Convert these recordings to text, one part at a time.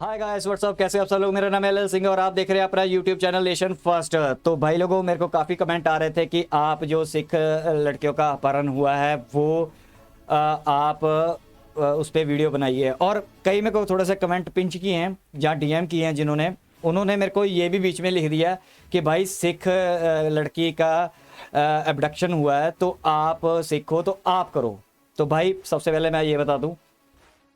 Hi guys what's up, कैसे आप सब लोग। मेरा नाम है एल सिंह और आप देख रहे हैं अपना यूट्यूब चैनल नेशन फर्स्ट। तो भाई लोगों, मेरे को काफ़ी कमेंट आ रहे थे कि आप जो सिख लड़कियों का अपहरण हुआ है वो आप उस पर वीडियो बनाइए। और कई मेरे को थोड़े से कमेंट पिंच किए हैं, जहाँ डीएम किए हैं जिन्होंने, उन्होंने मेरे को ये भी बीच में लिख दिया कि भाई सिख लड़की का एबडक्शन हुआ है तो आप सिख हो तो आप करो। तो भाई सबसे पहले मैं ये बता दूं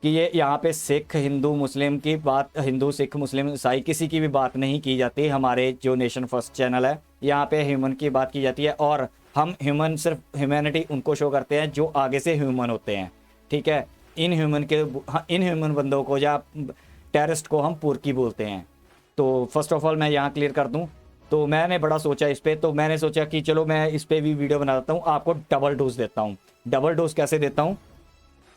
कि ये यहाँ पे सिख हिंदू मुस्लिम की बात, हिंदू सिख मुस्लिम ईसाई किसी की भी बात नहीं की जाती। हमारे जो नेशन फर्स्ट चैनल है यहाँ पे ह्यूमन की बात की जाती है और हम ह्यूमन, सिर्फ ह्यूमैनिटी उनको शो करते हैं जो आगे से ह्यूमन होते हैं, ठीक है। इन ह्यूमन बंदों को या टेररिस्ट को हम पुरकी बोलते हैं। तो फर्स्ट ऑफ ऑल मैं यहाँ क्लियर कर दूँ। तो मैंने बड़ा सोचा इस पर, तो मैंने सोचा कि चलो मैं इस पर भी वीडियो बना देता हूँ, आपको डबल डोज देता हूँ। डबल डोज कैसे देता हूँ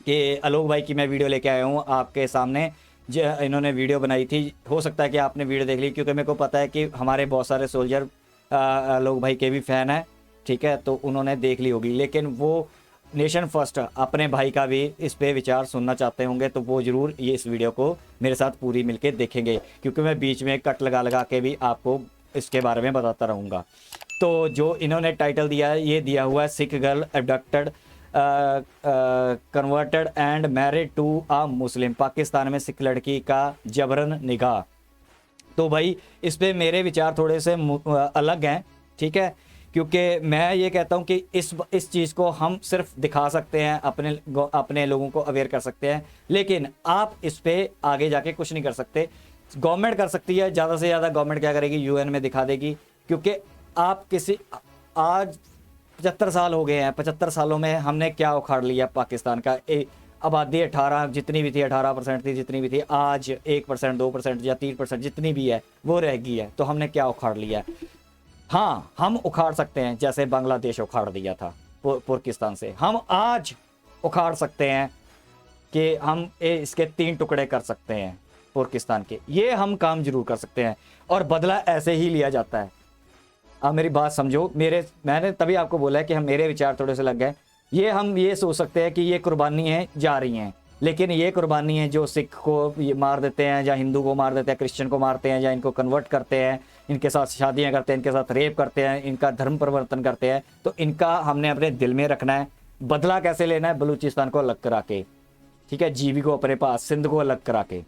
कि आलोक भाई की मैं वीडियो लेके आया हूँ आपके सामने। इन्होंने वीडियो बनाई थी, हो सकता है कि आपने वीडियो देख ली, क्योंकि मेरे को पता है कि हमारे बहुत सारे सोल्जर आलोक भाई के भी फ़ैन हैं, ठीक है। तो उन्होंने देख ली होगी, लेकिन वो नेशन फर्स्ट अपने भाई का भी इस पे विचार सुनना चाहते होंगे, तो वो ज़रूर ये इस वीडियो को मेरे साथ पूरी मिलके देखेंगे, क्योंकि मैं बीच में कट लगा लगा के भी आपको इसके बारे में बताता रहूँगा। तो जो इन्होंने टाइटल दिया है, ये दिया हुआ है Sikh girl abducted converted and married to a Muslim. Pakistan में सिख लड़की का जबरन निकाह। तो भाई इस पे मेरे विचार थोड़े से अलग हैं, ठीक है। क्योंकि मैं ये कहता हूँ कि इस चीज़ को हम सिर्फ दिखा सकते हैं, अपने लोगों को अवेयर कर सकते हैं, लेकिन आप इस पे आगे जाके कुछ नहीं कर सकते। गवर्नमेंट कर सकती है, ज़्यादा से ज़्यादा गवर्नमेंट क्या करेगी, यूएन में दिखा देगी। क्योंकि आप आज 75 साल हो गए हैं, 75 सालों में हमने क्या उखाड़ लिया पाकिस्तान का। आबादी 18 जितनी भी थी, 18% थी जितनी भी थी, आज 1%, 2% या 3% जितनी भी है वो रह गई है। तो हमने क्या उखाड़ लिया। हाँ, हम उखाड़ सकते हैं, जैसे बांग्लादेश उखाड़ दिया था पाकिस्तान से। हम आज उखाड़ सकते हैं कि हम इसके 3 टुकड़े कर सकते हैं पाकिस्तान के। ये हम काम जरूर कर सकते हैं और बदला ऐसे ही लिया जाता है। अब मेरी बात समझो, मैंने तभी आपको बोला है कि हम मेरे विचार थोड़े से लग गए। हम ये सोच सकते हैं कि ये कुर्बानी है जा रही हैं, लेकिन ये कुर्बानी है जो सिख को ये मार देते हैं, या हिंदू को मार देते हैं, क्रिश्चियन को मारते हैं, या इनको कन्वर्ट करते हैं, इनके साथ शादियां करते हैं, इनके साथ रेप करते हैं, इनका धर्म परिवर्तन करते हैं। तो इनका हमने अपने दिल में रखना है। बदला कैसे लेना है, बलूचिस्तान को अलग करा के, ठीक है, जीबी को अपने पास, सिंध को अलग करा के।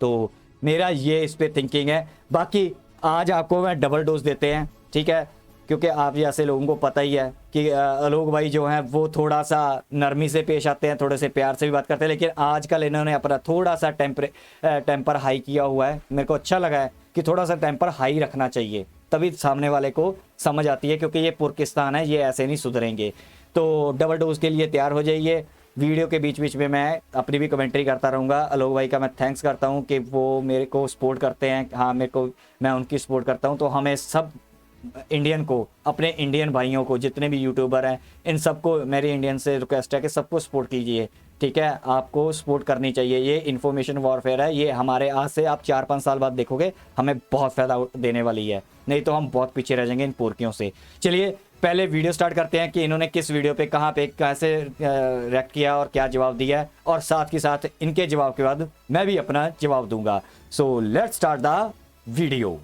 तो मेरा ये इस पर थिंकिंग है। बाकी आज आपको मैं डबल डोज देते हैं, ठीक है, क्योंकि आप जैसे लोगों को पता ही है कि आलोक भाई जो हैं वो थोड़ा सा नरमी से पेश आते हैं, थोड़े से प्यार से भी बात करते हैं, लेकिन आजकल इन्होंने अपना थोड़ा सा टेम्पर हाई किया हुआ है। मेरे को अच्छा लगा है कि थोड़ा सा टेम्पर हाई रखना चाहिए, तभी सामने वाले को समझ आती है, क्योंकि ये पाकिस्तान है, ये ऐसे नहीं सुधरेंगे। तो डबल डोज के लिए तैयार हो जाइए। वीडियो के बीच बीच में मैं अपनी भी कमेंट्री करता रहूँगा। आलोक भाई का मैं थैंक्स करता हूँ कि वो मेरे को सपोर्ट करते हैं। हाँ, मैं उनकी सपोर्ट करता हूँ। तो हमें सब इंडियन को, अपने इंडियन भाइयों को, जितने भी यूट्यूबर हैं, इन सबको मेरी इंडियन से रिक्वेस्ट है कि सबको सपोर्ट कीजिए, ठीक है। आपको सपोर्ट करनी चाहिए। ये इन्फॉर्मेशन वॉरफेयर है, ये हमारे आज से आप 4-5 साल बाद देखोगे हमें बहुत फ़ायदा देने वाली है, नहीं तो हम बहुत पीछे रह जाएंगे इन पुरकियों से। चलिए पहले वीडियो स्टार्ट करते हैं कि इन्होंने किस वीडियो पे, कहाँ पे, कैसे रिएक्ट किया और क्या जवाब दिया है, और साथ ही साथ इनके जवाब के बाद मैं भी अपना जवाब दूंगा। So let's start the video.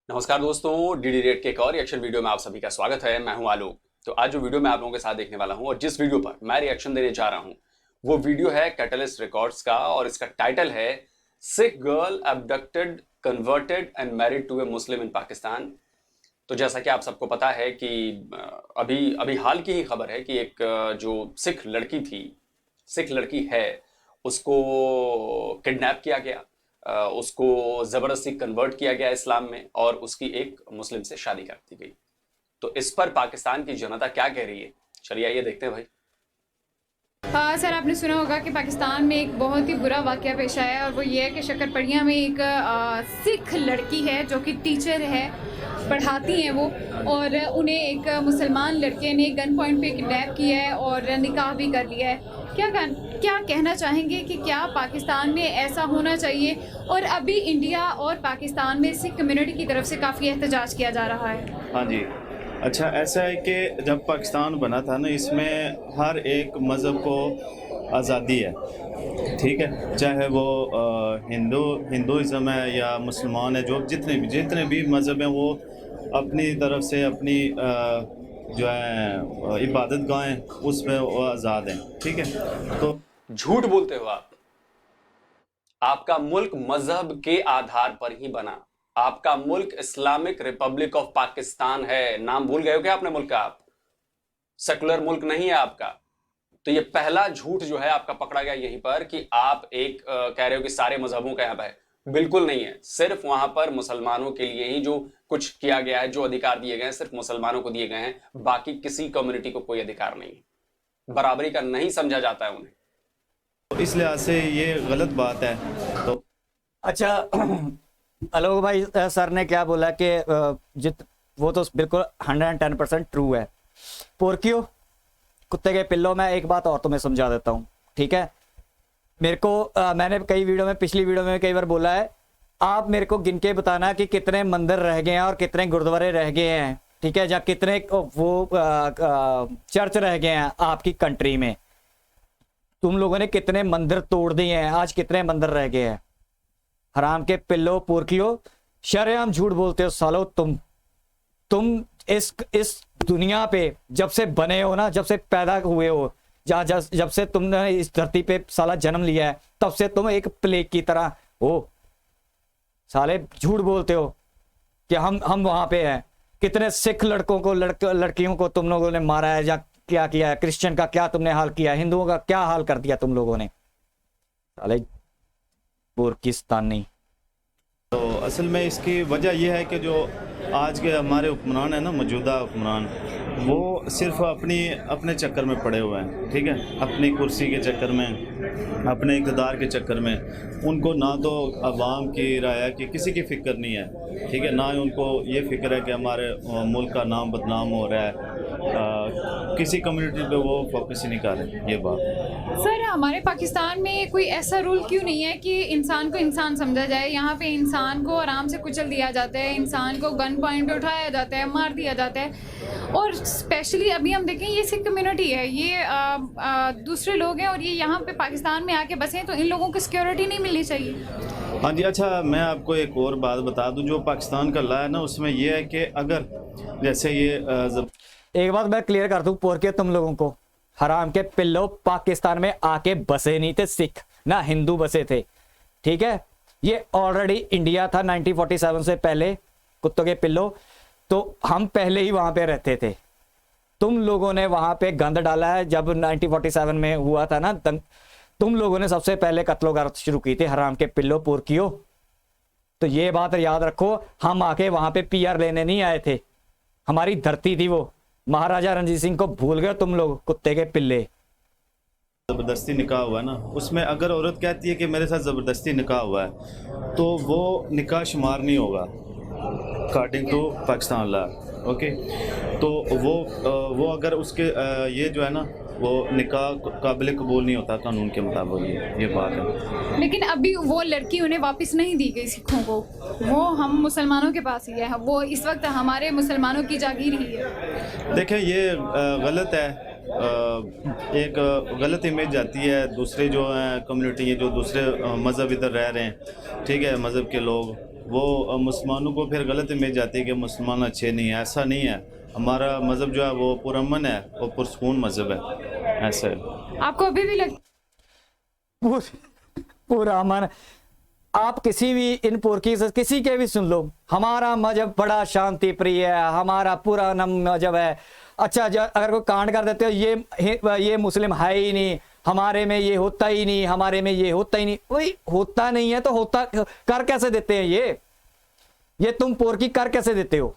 नमस्कार दोस्तों, डीडी रेट के एक और रिएक्शन वीडियो में आप सभी का स्वागत है। मैं हूं आलोक। तो आज जो वीडियो मैं आप लोगों के साथ देखने वाला हूं और जिस वीडियो पर मैं रिएक्शन देने जा रहा हूं वो वीडियो है कैटलिस्ट रिकॉर्ड्स का, और इसका टाइटल है Sikh girl abducted converted and married to a Muslim in Pakistan. तो जैसा कि आप सबको पता है कि अभी हाल की ही खबर है कि एक जो सिख लड़की है उसको किडनैप किया गया, उसको ज़बरदस्ती कन्वर्ट किया गया इस्लाम में, और उसकी एक मुस्लिम से शादी कर दी गई। तो इस पर पाकिस्तान की जनता क्या कह रही है, चलिए आइए देखते हैं भाई। सर, आपने सुना होगा कि पाकिस्तान में एक बहुत ही बुरा वाक़या पेश आया है, और वो ये है कि शकरपड़िया में एक सिख लड़की है जो कि टीचर है, पढ़ाती हैं वो, और उन्हें एक मुसलमान लड़के ने गन पॉइंट पे किडनैप किया है और निकाह भी कर लिया है। क्या कहना चाहेंगे कि क्या पाकिस्तान में ऐसा होना चाहिए? और अभी इंडिया और पाकिस्तान में सिख कम्युनिटी की तरफ से काफ़ी एहतजाज किया जा रहा है। हाँ जी। अच्छा, ऐसा है कि जब पाकिस्तान बना था ना, इसमें हर एक मज़हब को आज़ादी है, ठीक है, चाहे वो हिंदुइज़्म है या मुसलमान है, जो जितने भी मज़हब हैं वो अपनी तरफ से अपनी जो है इबादत गाहें उसमें वो आज़ाद हैं, ठीक है। तो झूठ बोलते हो आप। आपका मुल्क मजहब के आधार पर ही बना। आपका मुल्क इस्लामिक रिपब्लिक ऑफ पाकिस्तान है। नाम भूल गए हो क्या आपने मुल्क का? आप सेकुलर मुल्क नहीं है आपका। तो ये पहला झूठ जो है आपका पकड़ा गया यहीं पर कि आप एक कह रहे हो कि सारे मजहबों का यहाँ पर है। बिल्कुल नहीं है। सिर्फ वहां पर मुसलमानों के लिए ही जो कुछ किया गया है, जो अधिकार दिए गए हैं सिर्फ मुसलमानों को दिए गए हैं, बाकी किसी कम्युनिटी को कोई अधिकार नहीं है। बराबरी का नहीं समझा जाता है उन्हें। इस लिहाज से ये गलत बात है। तो अच्छा, आलोक भाई सर ने क्या बोला कि वो तो बिल्कुल 110% ट्रू है। पोर्कियो, कुत्ते के पिल्लो, मैं एक बात और तुम्हें समझा देता हूँ, ठीक है। मेरे को मैंने पिछली वीडियो में कई बार बोला है, आप मेरे को गिन के बताना कि कितने मंदिर रह गए हैं और कितने गुरुद्वारे रह गए हैं, ठीक है, या कितने वो चर्च रह गए हैं आपकी कंट्री में। तुम लोगों ने कितने मंदिर तोड़ दिए हैं, आज कितने मंदिर रह गए हैं। हराम के पिल्लो, पोर्कियो, शरेआम झूठ बोलते हो सालो। तुम इस दुनिया पे जब से बने हो ना, जब से पैदा हुए हो, जब से तुमने इस धरती पे साला जन्म लिया है, तब से तुम एक प्लेग की तरह हो। साले झूठ बोलते हो कि हम वहां पे हैं। कितने सिख लड़कों को लड़कियों को तुम लोगों ने मारा है, या क्या किया है। क्रिश्चियन का क्या तुमने हाल किया, हिंदुओं का क्या हाल कर दिया तुम लोगों ने, साले पाकिस्तानी। तो असल में इसकी वजह यह है कि जो आज के हमारे हुक्मरान हैं ना, मौजूदा हुक्मरान, वो सिर्फ अपने चक्कर में पड़े हुए हैं, ठीक है, अपनी कुर्सी के चक्कर में, अपने इक़्तिदार के चक्कर में। उनको ना तो अवाम की राय की किसी की फ़िक्र नहीं है, ठीक है, ना ही उनको ये फ़िक्र है कि हमारे मुल्क का नाम बदनाम हो रहा है। किसी कम्युनिटी पे वो फोकस ही नहीं कर रहे। ये बात सर, हमारे पाकिस्तान में कोई ऐसा रूल क्यों नहीं है कि इंसान को इंसान समझा जाए? यहाँ पे इंसान को आराम से कुचल दिया जाता है, इंसान को गन पॉइंट पे उठाया जाता है, मार दिया जाता है। और स्पेशली अभी हम देखें, ये सिख कम्युनिटी है, ये दूसरे लोग हैं और ये यहाँ पे पाकिस्तान में आके बसे हैं, तो इन लोगों को सिक्योरिटी नहीं मिलनी चाहिए। हाँ जी। अच्छा, मैं आपको एक और बात बता दूं, जो पाकिस्तान का लॉ है ना, उसमें यह है कि अगर जैसे ये एक बात मैं क्लियर कर दूं पोर्कियो तुम लोगों को, हराम के पिल्लो, पाकिस्तान में आके बसे नहीं थे सिख, ना हिंदू बसे थे, ठीक है। ये ऑलरेडी इंडिया था 1947 से पहले, कुत्तों के पिल्लो। तो हम पहले ही वहां पे रहते थे। तुम लोगों ने वहां पे गंद डाला है। जब 1947 में हुआ था ना, तुम लोगों ने सबसे पहले कत्लोगारत शुरू की थी, हराम के पिल्लो, पोर्कियो। तो ये बात याद रखो, हम आके वहां पे पीआर लेने नहीं आए थे, हमारी धरती थी वो। महाराजा रणजीत सिंह को भूल गए तुम लोग, कुत्ते के पिल्ले। ज़बरदस्ती निकाह हुआ है ना, उसमें अगर औरत कहती है कि मेरे साथ ज़बरदस्ती निकाह हुआ है, तो वो निकाह शुमार नहीं होगा according to Pakistan law. Okay, तो वो अगर उसके ये जो है ना, वो निकाह काबिल कबूल नहीं होता कानून के मुताबिक। ये बात है। लेकिन अभी वो लड़की उन्हें वापस नहीं दी गई सिखों को, वो हम मुसलमानों के पास ही है, वो इस वक्त हमारे मुसलमानों की जागीर ही है। देखें, ये गलत है। एक गलत इमेज जाती है। दूसरे जो हैं कम्युनिटी है, जो दूसरे मज़हब इधर रह रहे हैं, ठीक है, मज़हब के लोग, वो मुसलमानों को फिर गलत इमेज जाती है कि मुसलमान अच्छे नहीं है। ऐसा नहीं है। हमारा मज़हब जो है वो पुरअमन है और पुरसकून मज़हब है। ऐसा है। आपको अभी भी लगता पूरा अमन? आप किसी भी इन पुरकी से किसी के भी सुन लो, हमारा मजहब बड़ा शांति प्रिय है, हमारा पूरा मजहब है। अच्छा, अगर कोई कांड कर देते हो, ये मुस्लिम है ही नहीं, हमारे में ये होता ही नहीं, हमारे में ये होता ही नहीं। वही होता नहीं है तो होता कर कैसे देते हैं? ये तुम पोरकी कर कैसे देते हो?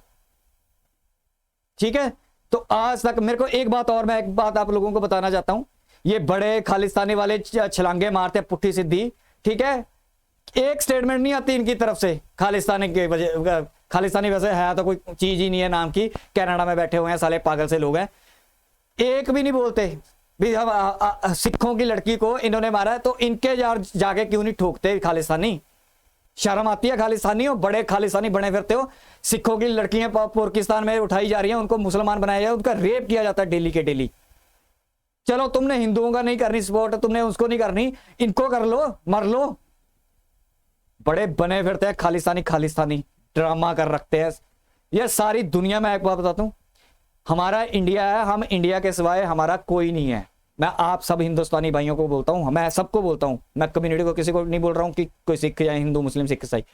ठीक है। तो आज तक मेरे को मैं एक बात आप लोगों को बताना चाहता हूं। ये बड़े खालिस्तानी वाले छलांगे मारते पुट्ठी सिद्धि, ठीक है। एक स्टेटमेंट नहीं आती इनकी तरफ से खालिस्तानी के वजह। खालिस्तानी वैसे है तो कोई चीज ही नहीं है नाम की, कनाडा में बैठे हुए हैं साले पागल से लोग हैं, एक भी नहीं बोलते। भी हम सिखों की लड़की को इन्होंने मारा है, तो इनके जाके क्यों नहीं ठोकते खालिस्तानी? शर्म आती है? खालिस्तानी हो, बड़े खालिस्तानी बने फिरते हो। सिखों की लड़कियां पाकिस्तान में उठाई जा रही हैं, उनको मुसलमान बनाया जाए, उनका रेप किया जाता है डेली के डेली। चलो तुमने हिंदुओं का नहीं करनी सपोर्ट, तुमने उसको नहीं करनी, इनको कर लो, मर लो। बड़े बने फिरते हैं खालिस्तानी, खालिस्तानी ड्रामा कर रखते हैं। ये सारी दुनिया में एक बात बताता हूं, हमारा इंडिया है, हम इंडिया के सिवाय हमारा कोई नहीं है। मैं आप सब हिंदुस्तानी भाइयों को बोलता हूं, मैं सबको बोलता हूं, मैं कम्युनिटी को किसी को नहीं बोल रहा हूं कि कोई सिख या हिंदू मुस्लिम सिख ईसाई।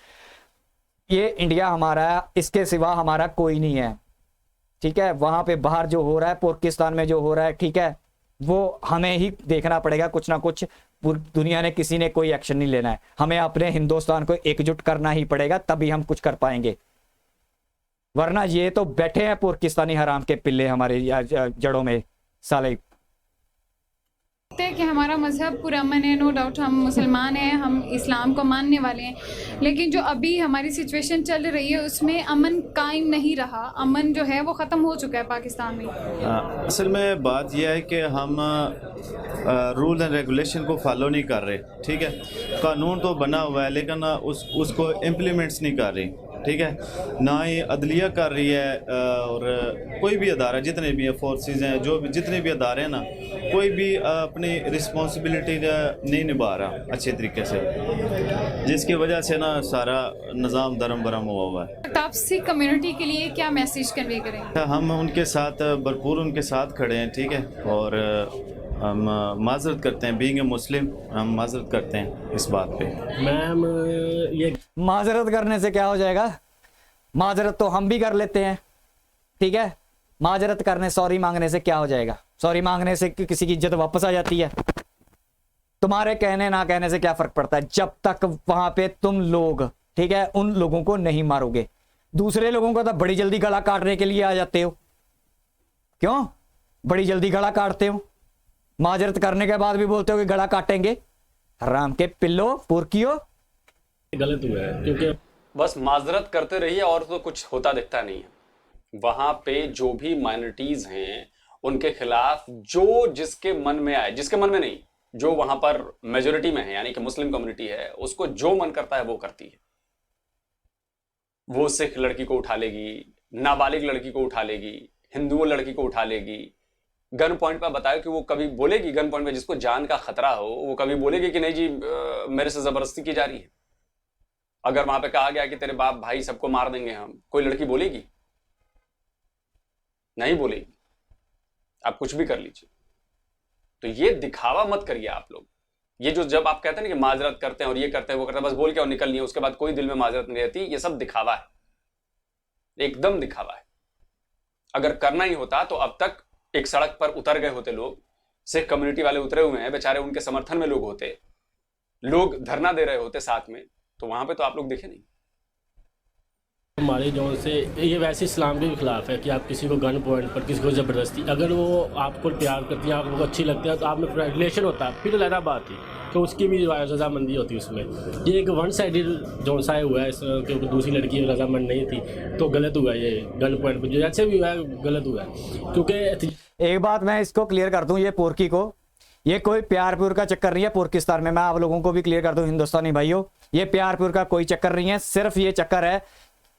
ये इंडिया हमारा है, इसके सिवा हमारा कोई नहीं है, ठीक है। वहां पे बाहर जो हो रहा है, पाकिस्तान में जो हो रहा है, ठीक है, वो हमें ही देखना पड़ेगा कुछ ना कुछ। पूरी दुनिया ने किसी ने कोई एक्शन नहीं लेना है, हमें अपने हिंदुस्तान को एकजुट करना ही पड़ेगा, तभी हम कुछ कर पाएंगे। वरना ये तो बैठे हैं पाकिस्तानी हराम के पिल्ले हमारे जड़ों में साले। है कि हमारा मज़हब पुरअमन है, नो डाउट हम मुसलमान हैं, हम इस्लाम को मानने वाले हैं, लेकिन जो अभी हमारी सिचुएशन चल रही है उसमें अमन कायम नहीं रहा। अमन जो है वो ख़त्म हो चुका है पाकिस्तान में। असल में बात यह है कि हम रूल एंड रेगुलेशन को फॉलो नहीं कर रहे, ठीक है। कानून तो बना हुआ है लेकिन उसको इम्प्लीमेंट्स नहीं कर रही, ठीक है। ना ही अदलिया कर रही है और कोई भी अदारा, जितने भी फोर्सेस हैं, जो भी जितने भी अदारे हैं ना, कोई भी अपनी रिस्पॉन्सिबिलिटी नहीं निभा रहा अच्छे तरीके से, जिसकी वजह से ना सारा निज़ाम दरम बरम हुआ है। तो आप सिख कम्युनिटी के लिए क्या मैसेज कन्वे करें? हम उनके साथ भरपूर उनके साथ खड़े हैं, ठीक है, और हम माजरत करते हैं, बीइंग ए मुस्लिम हम माजरत करते हैं इस बात पे। मैम ये माजरत करने से क्या हो जाएगा? माजरत तो हम भी कर लेते हैं, ठीक है। माजरत करने, सॉरी मांगने से क्या हो जाएगा? सॉरी मांगने से किसी की इज्जत वापस आ जाती है? तुम्हारे कहने ना कहने से क्या फर्क पड़ता है, जब तक वहां पे तुम लोग, ठीक है, उन लोगों को नहीं मारोगे। दूसरे लोगों को तो बड़ी जल्दी गला काटने के लिए आ जाते हो, क्यों बड़ी जल्दी गला काटते हो? माजरत करने के बाद भी बोलते हो कि गला काटेंगे। हराम के पिल्लो, पुरकियो। गलत हुआ है क्योंकि बस माजरत करते रहिए और तो कुछ होता दिखता नहीं है। वहां पे जो भी माइनॉरिटीज हैं उनके खिलाफ जो जिसके मन में आए, जिसके मन में नहीं, जो वहां पर मेजोरिटी में है यानी कि मुस्लिम कम्युनिटी है, उसको जो मन करता है वो करती है। वो सिख लड़की को उठा लेगी, नाबालिग लड़की को उठा लेगी, हिंदू लड़की को उठा लेगी। गन पॉइंट पर बताया कि वो कभी बोलेगी, गन पॉइंट पे जिसको जान का खतरा हो वो कभी बोलेगी कि नहीं जी मेरे से जबरदस्ती की जा रही है। अगर वहां पे कहा गया कि तेरे बाप भाई सबको मार देंगे हम, कोई लड़की बोलेगी? नहीं बोलेगी। आप कुछ भी कर लीजिए। तो ये दिखावा मत करिए आप लोग। ये जो जब आप कहते हैं ना कि माजरत करते हैं और ये करते हैं वो करते हैं, बस बोल के और निकल नहीं है, उसके बाद कोई दिल में माजरत नहीं रहती, ये सब दिखावा है, एकदम दिखावा है। अगर करना ही होता तो अब तक एक सड़क पर उतर गए होते लोग, सिख कम्युनिटी वाले उतरे हुए हैं बेचारे, उनके समर्थन में लोग होते, लोग धरना दे रहे होते साथ में, तो वहां पे तो आप लोग देखे नहीं। हमारे जो से ये वैसे इस्लाम के भी खिलाफ है कि आप किसी को गन पॉइंट पर, किसी को ज़बरदस्ती, अगर वो आपको प्यार करती है, आपको अच्छी लगती है, तो आप में रिलेशन होता है, फिर लहरा बात है तो उसकी भी रजामंदी होती है उसमें। ये एक वन साइडेड जो सा हुआ है, क्योंकि दूसरी लड़की रजामंद नहीं थी तो गलत हुआ। ये गन पॉइंट पर जो जैसे भी हुआ है गलत हुआ है। क्योंकि एक बात मैं इसको क्लियर कर दूं, ये पोरकी को, ये कोई प्यार प्योर का चक्कर नहीं है पाकिस्तान में। मैं आप लोगों को भी क्लियर कर दूं हिंदुस्तानी भाइयों, ये प्यार प्योर का कोई चक्कर नहीं है। सिर्फ ये चक्कर है,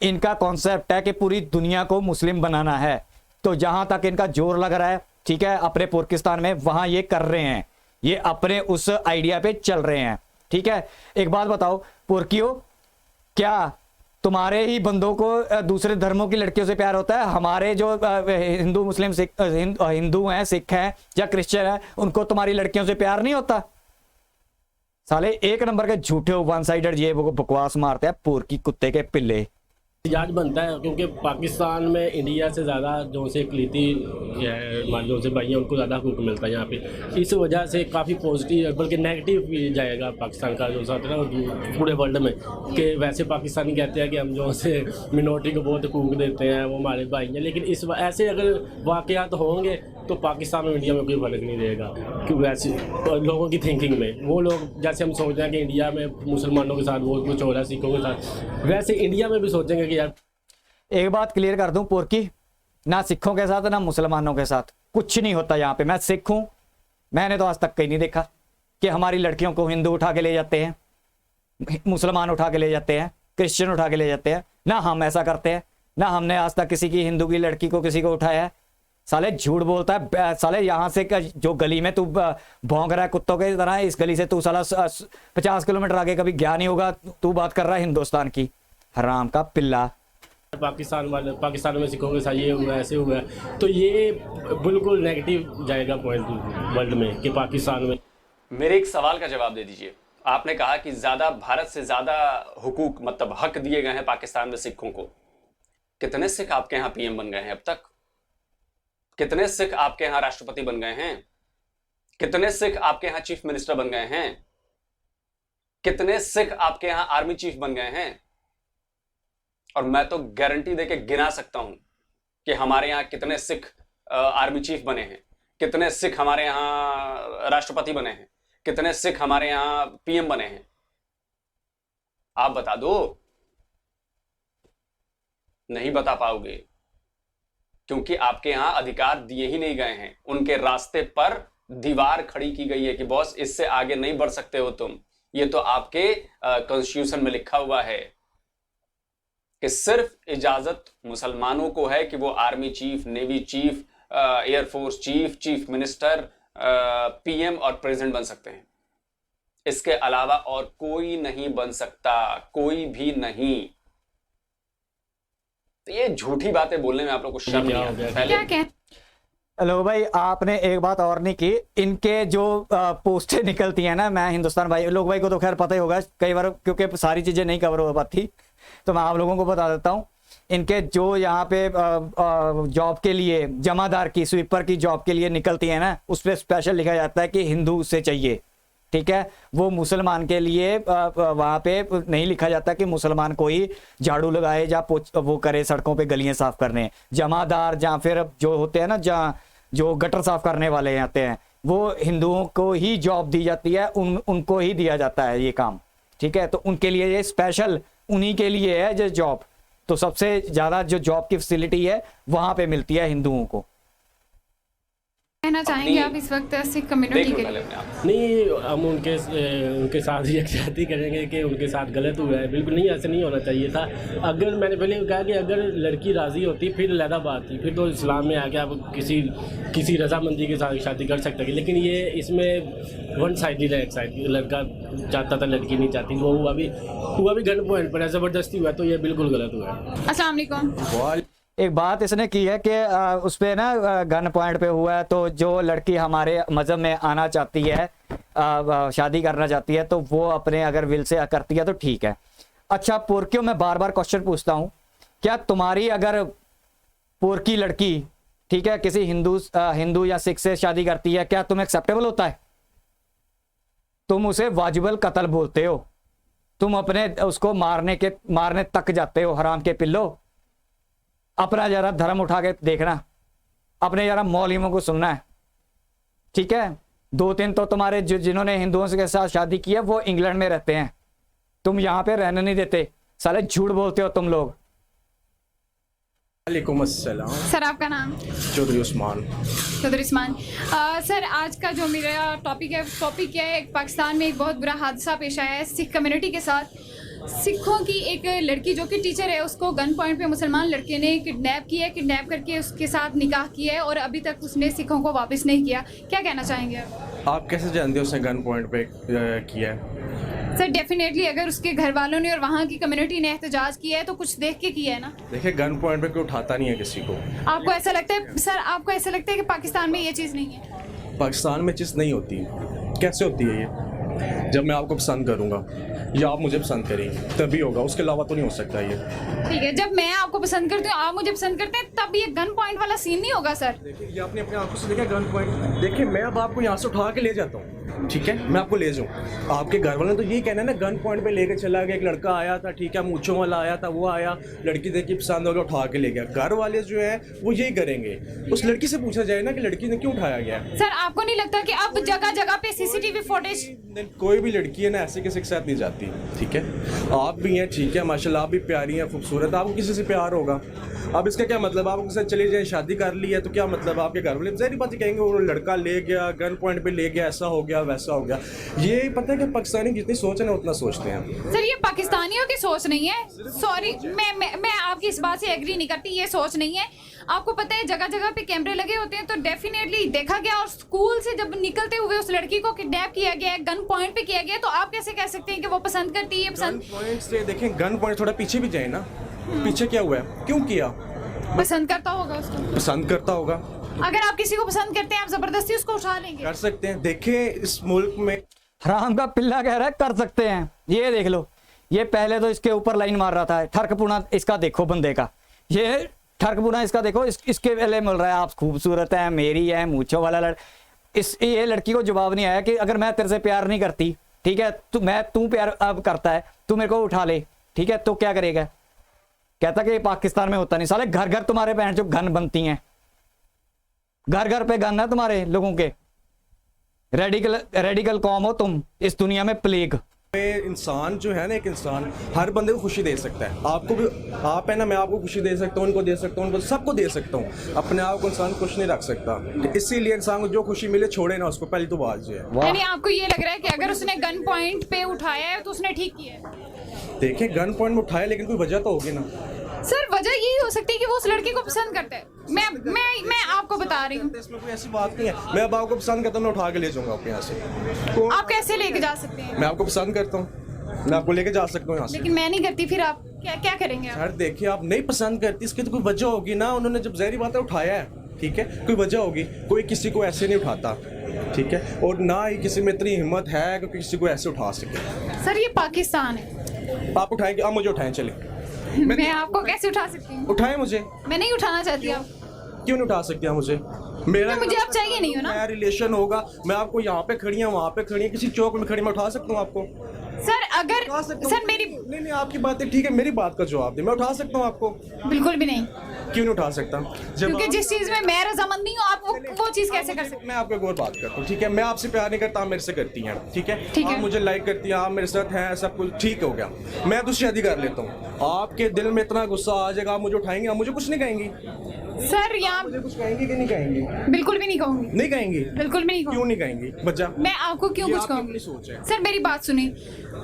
इनका कॉन्सेप्ट है कि पूरी दुनिया को मुस्लिम बनाना है। तो जहां तक इनका जोर लग रहा है, ठीक है, अपने पाकिस्तान में, वहां ये कर रहे हैं, ये अपने उस आइडिया पे चल रहे हैं, ठीक है। एक बात बताओ पुरकियो, क्या तुम्हारे ही बंदों को दूसरे धर्मों की लड़कियों से प्यार होता है? हमारे जो हिंदू मुस्लिम सिख, हिंदू हैं, सिख हैं या क्रिश्चियन हैं, उनको तुम्हारी लड़कियों से प्यार नहीं होता? साले एक नंबर के झूठे हो, वन साइडेड ये बकवास मारते हैं पुरकी कुत्ते के पिल्ले। याद बनता है क्योंकि पाकिस्तान में इंडिया से ज़्यादा जो से इकलीती जो से भाई हैं उनको ज़्यादा हकूक़ मिलता है यहाँ पे। इस वजह से काफ़ी पॉजिटिव बल्कि नेगेटिव भी जाएगा पाकिस्तान का जो साथ है ना पूरे वर्ल्ड में, कि वैसे पाकिस्तानी कहते हैं कि हम जो से मिनोरिटी को बहुत हकूक़ देते हैं, वो हमारे भाई हैं, लेकिन इस ऐसे अगर वाक़यात होंगे तो पाकिस्तान और इंडिया में कोई फ़र्क नहीं रहेगा। कि वैसे लोगों की थिंकिंग में वो लोग जैसे हम सोचते हैं कि इंडिया में मुसलमानों के साथ बहुत कुछ हो रहा है, सिखों के साथ, वैसे इंडिया में भी सोचेंगे कि यार। एक बात क्लियर कर दूं पोरकी, ना सिखों के साथ ना मुसलमानों के साथ कुछ नहीं होता यहाँ पे। मैं सिख हूं, मैंने तो आज तक कहीं नहीं देखा कि हमारी लड़कियों को हिंदू उठा के ले जाते हैं, मुसलमान उठा के ले जाते हैं, क्रिश्चियन उठा के ले जाते हैं। ना हम ऐसा करते हैं, ना हमने आज तक किसी की हिंदू की लड़की को किसी को उठाया है। साले झूठ बोलता है साले। यहाँ से जो गली में तू भौंक रहा है कुत्तों के तरह, इस गली से तू साला 50 किलोमीटर आगे कभी गया नहीं होगा, तू बात कर रहा है हिंदुस्तान की। हराम का पिल्ला। पाकिस्तान में सिखों के साथ ये हुआ, ऐसे हुआ, तो ये बिल्कुल नेगेटिव जाएगा पॉइंट वर्ल्ड में कि पाकिस्तान में। मेरे एक सवाल का जवाब दे दीजिए। आपने कहा कि ज्यादा भारत से ज्यादा हुकूक मतलब हक दिए गए हैं पाकिस्तान में सिखों को। कितने सिख आपके यहाँ पीएम बन गए हैं अब तक? कितने सिख आपके यहाँ राष्ट्रपति बन गए हैं? कितने सिख आपके यहाँ चीफ मिनिस्टर बन गए हैं? कितने सिख आपके यहाँ आर्मी चीफ बन गए हैं? और मैं तो गारंटी देके गिना सकता हूं कि हमारे यहाँ कितने सिख आर्मी चीफ बने हैं, कितने सिख हमारे यहाँ राष्ट्रपति बने हैं, कितने सिख हमारे यहाँ पीएम बने हैं। आप बता दो। नहीं बता पाओगे, क्योंकि आपके यहां अधिकार दिए ही नहीं गए हैं। उनके रास्ते पर दीवार खड़ी की गई है कि बॉस इससे आगे नहीं बढ़ सकते हो तुम। ये तो आपके कॉन्स्टिट्यूशन में लिखा हुआ है कि सिर्फ इजाजत मुसलमानों को है कि वो army chief, navy chief, air force chief, chief minister, PM और प्रेसिडेंट बन सकते हैं। इसके अलावा और कोई नहीं बन सकता, कोई भी नहीं। तो ये झूठी बातें बोलने में आप लोग को शर्म नहीं आता? क्या कह हेलो भाई, आपने एक बात और नहीं की। इनके जो पोस्टें निकलती हैं ना, मैं हिंदुस्तान भाई लोग भाई को तो खैर पता ही होगा कई बार, क्योंकि सारी चीजें नहीं कवर हो पाती, तो मैं आप लोगों को बता देता हूँ। इनके जो यहाँ पे जॉब के लिए जमादार की, स्वीपर की जॉब के लिए निकलती है ना, उस पर स्पेशल लिखा जाता है कि हिंदू से चाहिए। ठीक है, वो मुसलमान के लिए वहाँ पे नहीं लिखा जाता कि मुसलमान कोई झाड़ू लगाए या वो करे, सड़कों पे गलियां साफ करने। जमादार या फिर जो होते हैं ना, जहाँ जो गटर साफ करने वाले आते हैं, वो हिंदुओं को ही जॉब दी जाती है, उनको ही दिया जाता है ये काम। ठीक है, तो उनके लिए ये स्पेशल उन्हीं के लिए है जो जॉब। तो सबसे ज्यादा जो जॉब की फैसिलिटी है वहां पे मिलती है हिंदुओं को। कहना चाहेंगे आप इस वक्त सिख कम्युनिटी के लिए? नहीं, हम उनके साथ ही एक्सेप्ट करेंगे कि उनके साथ गलत हुआ है। बिल्कुल नहीं, ऐसे नहीं होना चाहिए था। अगर मैंने पहले कहा कि अगर लड़की राज़ी होती फिर अलग बात थी, फिर तो इस्लाम में आके आप किसी रजामंदी के साथ शादी कर सकते हैं। लेकिन ये इसमें वन साइडेड है, एक साइड लड़का चाहता था, लड़की नहीं चाहती। वो हुआ भी गन पॉइंट पर ज़बरदस्ती हुआ, तो ये बिल्कुल गलत हुआ है। अस्सलाम वालेकुम। एक बात इसने की है कि उस पे ना गन पॉइंट पे हुआ है, तो जो लड़की हमारे मजहब में आना चाहती है, शादी करना चाहती है, तो वो अपने अगर विल से करती है तो ठीक है। अच्छा, पुरकियों में बार बार क्वेश्चन पूछता हूँ, क्या तुम्हारी अगर पुरकी लड़की, ठीक है, किसी हिंदू या सिख से शादी करती है, क्या तुम्हें एक्सेप्टेबल होता है? तुम उसे वाजिबल कत्ल बोलते हो, तुम अपने उसको मारने तक जाते हो। हराम के पिल्लो, अपना जरा धर्म उठा के देखना, अपने जरा मौलवियों को सुनना है। ठीक है, 2-3 तो तुम्हारे जिन्होंने हिंदुओं के साथ शादी की है वो इंग्लैंड में रहते हैं, तुम यहाँ पे रहने नहीं देते। साले झूठ बोलते हो तुम लोग। वालेकुम अस्सलाम। सर आपका नाम? चौधरी उस्मान। चौधरी उस्मान। सर आज का जो मेरा टॉपिक है पाकिस्तान में एक बहुत बुरा हादसा पेश आया है सिख कम्युनिटी के साथ। सिखों की एक लड़की जो कि टीचर है, उसको गन पॉइंट पे मुसलमान लड़के ने किडनैप किया है, किडनैप करके उसके साथ निकाह किया है और अभी तक उसने सिखों को वापस नहीं किया। क्या कहना चाहेंगे आप कैसे जानते हो उसने गन पॉइंट पे किया है? सर डेफिनेटली अगर उसके घर वालों ने और वहाँ की कम्युनिटी ने एहतजाज किया है तो कुछ देख के किया है ना। देखिए, गन पॉइंट पे कोई उठाता नहीं है किसी को। आपको ऐसा लगता है सर, आपको ऐसा लगता है कि पाकिस्तान में ये चीज़ नहीं है? पाकिस्तान में चीज़ नहीं होती। कैसे होती है ये? जब मैं आपको पसंद करूँगा या आप मुझे पसंद करेंगे तभी होगा, उसके अलावा तो नहीं हो सकता ये। ठीक है, जब मैं आपको पसंद करती हूँ, आप मुझे पसंद करते हैं, तब ये गन पॉइंट वाला सीन नहीं होगा सर। देखिए, ये आपने अपने आंखों से देखा गन पॉइंट। देखिए, मैं अब आपको यहाँ से उठा के ले जाता हूँ, ठीक है, मैं आपको ले जाऊँ। आपके घर वालों ने तो यही कहना है ना, गन पॉइंट पे लेके चला गया, एक लड़का आया था, ठीक है, मूंछों वाला आया था, वो आया, लड़की देखी पसंद हो गया, उठा के ले गया। घर वाले जो है वो यही करेंगे। उस लड़की से पूछा जाए ना कि लड़की ने क्यों उठाया गया। सर आपको नहीं लगता कि अब जगह जगह पे सीसीटीवी फुटेज? लेकिन कोई भी लड़की है ना ऐसे किसी के साथ नहीं जाती, ठीक है। आप भी हैं, ठीक है, माशाल्लाह आप भी प्यारी हैं, खूबसूरत, आपको किसी से प्यार होगा। अब इसका क्या मतलब, आप उनके साथ चले जाए, शादी कर ली है तो क्या मतलब, आपके घर वाले ज़ाहिर बात है कहेंगे वो लड़का ले गया, गन पॉइंट पे ले गया, ऐसा हो गया वैसा हो गया। ये पता है कि पाकिस्तानी जितनी सोच है ना उतना सोचते हैं। सर ये पाकिस्तानियों की सोच नहीं है, सॉरी मैं आपकी इस बात से एग्री नहीं करती, ये सोच नहीं है। आपको पता है जगह जगह पे कैमरे लगे होते हैं तो डेफिनेटली देखा गया, और स्कूल से जब निकलते हुए उस लड़की को किडनैप किया गया, गन पॉइंट पे किया गया, तो आप कैसे कह सकते हैं कि वो पसंद करती है? गन पसंद पॉइंट से देखें, गन पॉइंट थोड़ा पीछे भी जाए ना, पीछे क्या हुआ है, क्यों किया, पसंद करता होगा उसको। पसंद करता होगा। अगर आप किसी को पसंद करते हैं आप जबरदस्ती उसको उठा लेंगे? कर सकते हैं। देखें इस मुल्क में हराम का पिल्ला कह रहा है कर सकते हैं। ये देख लो, ये पहले तो इसके ऊपर लाइन मार रहा था, ठरकपुना इसका देखो बंदे का, ये ठरकपुना इसका देखो, इसके पहले मिल रहा है आप खूबसूरत है, मेरी है, मूछों वाला ये लड़की को जवाब नहीं आया कि अगर मैं तेरे से प्यार नहीं करती, ठीक है, तू प्यार अब करता है, तू मेरे को उठा ले, ठीक है, तो क्या करेगा? कहता कि पाकिस्तान में होता नहीं, साले घर घर तुम्हारे बहन जो गन बनती हैं, घर घर पे गन है तुम्हारे लोगों के। रेडिकल कौम हो तुम इस दुनिया में प्लेग। इंसान जो है ना, एक इंसान हर बंदे को खुशी दे सकता है। आपको भी, आप है ना, मैं आपको खुशी दे सकता हूँ, उनको दे सकता हूँ, उनको सबको दे सकता हूँ। अपने आप को इंसान खुश नहीं रख सकता, इसीलिए इंसान को जो खुशी मिले छोड़े ना उसको, पहली तो बात जो है। यानी आपको ये लग रहा है कि अगर उसने गन पॉइंट पे उठाया है तो उसने ठीक किया है? देखिए गन पॉइंट में उठाया, लेकिन कोई वजह तो होगी ना। सर वजह यही हो सकती है कि वो उस लड़की को पसंद करता है। मैं आपको बता रही हूँ, इसमें कोई ऐसी बात नहीं है। मैं अब आपको पसंद करता हूँ, मैं उठा के ले जाऊंगा आपके यहाँ से। आप कैसे लेके जा सकते हैं? मैं आपको पसंद करता हूँ, मैं आपको लेके जा सकता हूँ यहाँ से। लेकिन मैं नहीं करती, फिर आप क्या करेंगे आप? सर देखिए, आप नहीं पसंद करती, इसकी तो कोई वजह होगी ना। उन्होंने जब ज़ाहिर बात है उठाया है, ठीक है, कोई वजह होगी। कोई किसी को ऐसे नहीं उठाता, ठीक है, और ना ही किसी में इतनी हिम्मत है कि किसी को ऐसे उठा सके। सर ये पाकिस्तान है। आप उठाएंगे? आप मुझे उठाएं, चले। मैं आपको कैसे उठा सकती हूँ? उठाएं मुझे। मैं नहीं उठाना चाहती। आप क्यों नहीं उठा सकते हैं मुझे? मेरा मुझे आप चाहिए नहीं हो ना। नया रिलेशन होगा, मैं आपको यहाँ पे खड़ी है, वहाँ पे खड़ी है, किसी चौक में खड़ी, मैं उठा सकता हूँ आपको? सर अगर उठा सकता हूँ। सर मेरी नहीं, आपकी बातें ठीक है, मेरी बात का जवाब दे, मैं उठा सकता हूँ आपको? बिल्कुल भी नहीं, क्यों नहीं उठा सकता? क्योंकि जिस चीज में मैं रजामंद नहीं हूँ आप वो चीज कैसे कर सकते हैं? मैं आपको एक और बात करता हूँ, ठीक है, मैं आपसे प्यार नहीं करता, आप मेरे से करती हैं, ठीक है, ठीक है। आप मुझे लाइक करती हैं, आप मेरे साथ हैं, सब कुछ ठीक हो गया, मैं तो शादी कर लेता हूँ। आपके दिल में इतना गुस्सा आ जाएगा, आप मुझे उठाएंगे, आप मुझे कुछ नहीं कहेंगी? सर यहाँ मुझे कुछ कहेंगी कि नहीं कहेंगी? बिल्कुल भी नहीं कहूँगी, नहीं कहेंगी? बिल्कुल भी नहीं क्यों कहूँगी। नहीं कहेंगी? वजह? मैं आपको क्यों ये कुछ आपकी कहूँगी? अपनी सोच है। सर मेरी बात सुनिए,